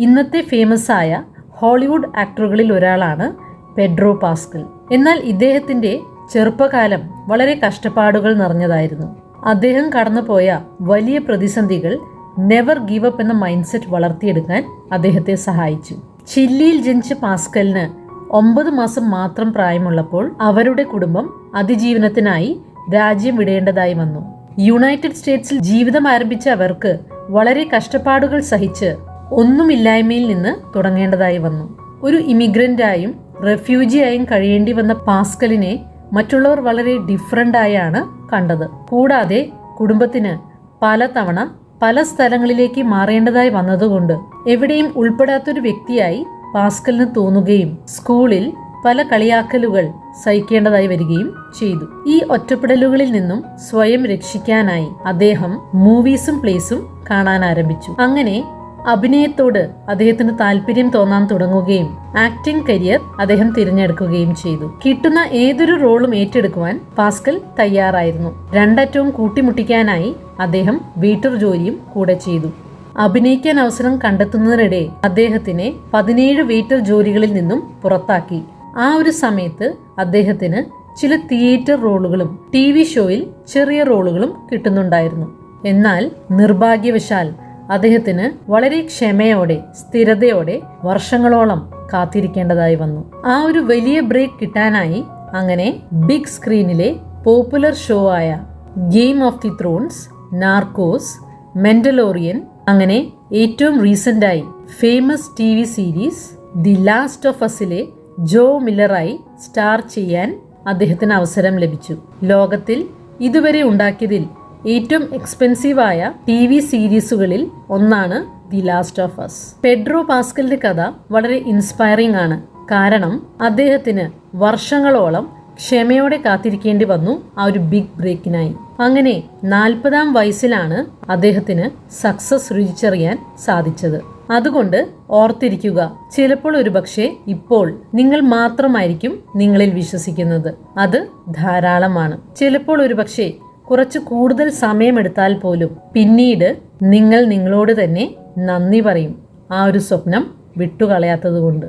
ഇന്നത്തെ ഫേമസ് ആയ ഹോളിവുഡ് ആക്ടറുകളിൽ ഒരാളാണ് പെഡ്രോ പാസ്കൽ. എന്നാൽ ഇദ്ദേഹത്തിൻ്റെ ചെറുപ്പകാലം വളരെ കഷ്ടപ്പാടുകൾ നിറഞ്ഞതായിരുന്നു. അദ്ദേഹം കടന്നുപോയ വലിയ പ്രതിസന്ധികൾ നെവർ ഗീവ് അപ്പ് എന്ന മൈൻഡ് സെറ്റ് വളർത്തിയെടുക്കാൻ അദ്ദേഹത്തെ സഹായിച്ചു. ചില്ലിയിൽ ജനിച്ച പാസ്കലിന് 9 മാസം മാത്രം പ്രായമുള്ളപ്പോൾ അവരുടെ കുടുംബം അതിജീവനത്തിനായി രാജ്യം വിടേണ്ടതായി വന്നു. യുണൈറ്റഡ് സ്റ്റേറ്റ്സിൽ ജീവിതം ആരംഭിച്ച അവർക്ക് വളരെ കഷ്ടപ്പാടുകൾ സഹിച്ച് ഒന്നുമില്ലായ്മയിൽ നിന്ന് തുടങ്ങേണ്ടതായി വന്നു. ഒരു ഇമിഗ്രൻ്റായും റെഫ്യൂജിയായും കഴിയേണ്ടി വന്ന പാസ്കലിനെ മറ്റുള്ളവർ വളരെ ഡിഫറൻ്റായാണ് കണ്ടത്. കൂടാതെ കുടുംബത്തിന് പലതവണ പല സ്ഥലങ്ങളിലേക്ക് മാറേണ്ടതായി വന്നതുകൊണ്ട് എവിടെയും ഉൾപ്പെടാത്തൊരു വ്യക്തിയായി പാസ്കലിന് തോന്നുകയും സ്കൂളിൽ പല കളിയാക്കലുകൾ സഹിക്കേണ്ടതായി വരികയും ചെയ്തു. ഈ ഒറ്റപ്പെടലുകളിൽ നിന്നും സ്വയം രക്ഷിക്കാനായി അദ്ദേഹം മൂവീസും പ്ലേസും കാണാൻ ആരംഭിച്ചു. അങ്ങനെ അഭിനയത്തോട് അദ്ദേഹത്തിന് താല്പര്യം തോന്നാൻ തുടങ്ങുകയും ആക്ടിംഗ് കരിയർ അദ്ദേഹം തിരഞ്ഞെടുക്കുകയും ചെയ്തു. കിട്ടുന്ന ഏതൊരു റോളും ഏറ്റെടുക്കുവാൻ പാസ്കൽ തയ്യാറായിരുന്നു. രണ്ടറ്റവും കൂട്ടിമുട്ടിക്കാനായി അദ്ദേഹം വീട്ടർ ജോലിയും കൂടെ ചെയ്തു. അഭിനയിക്കാൻ അവസരം കണ്ടെത്തുന്നതിനിടെ അദ്ദേഹത്തിനെ 17 വെയിറ്റർ ജോലികളിൽ നിന്നും പുറത്താക്കി. ആ ഒരു സമയത്ത് അദ്ദേഹത്തിന് ചില തിയേറ്റർ റോളുകളും TV ഷോയിൽ ചെറിയ റോളുകളും കിട്ടുന്നുണ്ടായിരുന്നു. എന്നാൽ നിർഭാഗ്യവശാൽ അദ്ദേഹത്തിന് വളരെ ക്ഷമയോടെ സ്ഥിരതയോടെ വർഷങ്ങളോളം കാത്തിരിക്കേണ്ടതായി വന്നു. ആ ഒരു വലിയ ബ്രേക്ക് കിട്ടാനായി അങ്ങനെ ബിഗ് സ്ക്രീനിലെ പോപ്പുലർ ഷോ ആയ game of the thrones, Narcos, Mandalorian, അങ്ങനെ ഏറ്റവും റീസെന്റായി famous TV series the last of അസിലെ ജോ മില്ലറായി സ്റ്റാർ ചെയ്യാൻ അദ്ദേഹത്തിന് അവസരം ലഭിച്ചു. ലോകത്തിൽ ഇതുവരെ ഉണ്ടാക്കിയതിൽ ഏറ്റവും എക്സ്പെൻസീവായ TV സീരീസുകളിൽ ഒന്നാണ് the last of us. Pedro പാസ്കലിന്റെ കഥ വളരെ ഇൻസ്പയറിംഗ് ആണ്. കാരണം അദ്ദേഹത്തിന് വർഷങ്ങളോളം ക്ഷമയോടെ കാത്തിരിക്കേണ്ടി വന്നു ആ ഒരു ബിഗ് ബ്രേക്കിനായി. അങ്ങനെ 40-ാം വയസ്സിലാണ് അദ്ദേഹത്തിന് സക്സസ് രുചിച്ചറിയാൻ സാധിച്ചത്. അതുകൊണ്ട് ഓർത്തിരിക്കുക, ചിലപ്പോൾ ഒരുപക്ഷെ ഇപ്പോൾ നിങ്ങൾ മാത്രമായിരിക്കും നിങ്ങളിൽ വിശ്വസിക്കുന്നത്. അത് ധാരാളമാണ്. ചിലപ്പോൾ ഒരുപക്ഷെ കുറച്ച് കൂടുതൽ സമയമെടുത്താൽ പോലും പിന്നീട് നിങ്ങൾ നിങ്ങളോട് തന്നെ നന്ദി പറയും, ആ ഒരു സ്വപ്നം വിട്ടുകളയാത്തതുകൊണ്ട്.